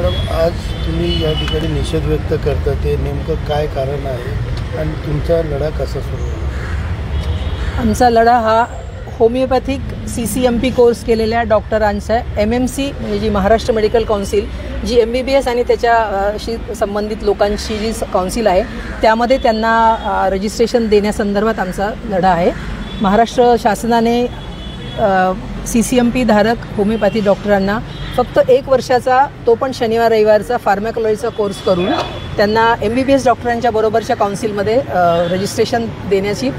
Madam, आज तुम्ही या ठिकाणी निषेध व्यक्त करता, ते नेमकं काय कारण आहे आणि तुमचा लढा कसा सुरू आहे? आमचा लढा हा होमिओपॅथिक CCMP कोर्स केलेल्या डॉक्टरांचा MMC म्हणजे जी महाराष्ट्र मेडिकल काउन्सिल, जी MBBS आणि त्याच्याशी संबंधित लोकांची जी काउन्सिल आहे, त्यामध्ये त्यांना रजिस्ट्रेशन देण्यासंदर्भात आमचा लढा आहे. महाराष्ट्र शासनाने CCMP धारक होमिओपॅथी डॉक्टरांना फक्त 1 वर्षाचा, तो पण शनिवार रविवारचा फार्मॅकोलॉजीचा कोर्स करून त्यांना MBBS डॉक्टरांच्या बरोबरच्या काउन्सिलमध्ये रजिस्ट्रेशन देण्याची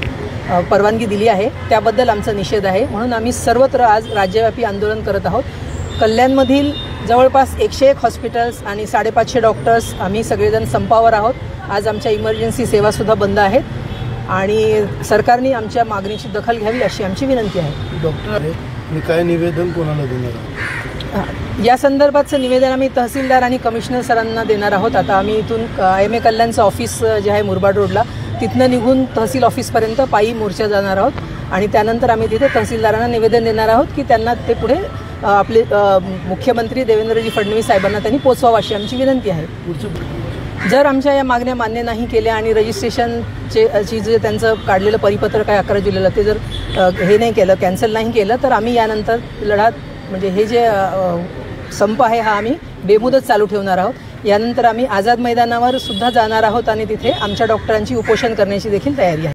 परवानगी दिली आहे. त्याबद्दल आमचा निषेध आहे. म्हणून आम्ही सर्वत्र आज राज्यव्यापी आंदोलन करत आहोत. कल्याणमधील जवळपास 101 हॉस्पिटल्स आणि 550 डॉक्टर्स आम्ही सगळेजण संपावर आहोत. आज आमच्या इमर्जन्सी सेवासुद्धा बंद आहेत आणि सरकारने आमच्या मागणीची दखल घ्यावी अशी आमची विनंती आहे. डॉक्टर आहे आणि काय निवेदन कोणाला देणार आहोत? या संदर्भाचं निवेदन आम्ही तहसीलदार आणि कमिशनर सरांना देणार आहोत. आता आम्ही इथून IMA कल्याणचं ऑफिस जे आहे मुरबाड रोडला, तिथनं निघून तहसील ऑफिसपर्यंत पायी मोर्चा जाणार आहोत आणि त्यानंतर आम्ही तिथे तहसीलदारांना निवेदन देणार आहोत की त्यांना ते पुढे आपले मुख्यमंत्री देवेंद्रजी फडणवीस साहेबांना त्यांनी पोचवावं अशी आमची विनंती आहे. जर आमच्या या मागण्या मान्य नाही केल्या आणि रजिस्ट्रेशनचे जे त्यांचं काढलेलं परिपत्रक आहे 11 जुलैला, ते जर हे नाही केलं, कॅन्सल नाही केलं, तर आम्ही यानंतर लढा म्हणजे हे जे संप आहे हा आम्ही बेमुदत चालू ठेवणार आहोत. यानंतर आम्ही आझाद मैदानावर सुद्धा जाणार आहोत आणि तिथे आमच्या डॉक्टरांची उपोषण करण्याची देखील तयारी आहे.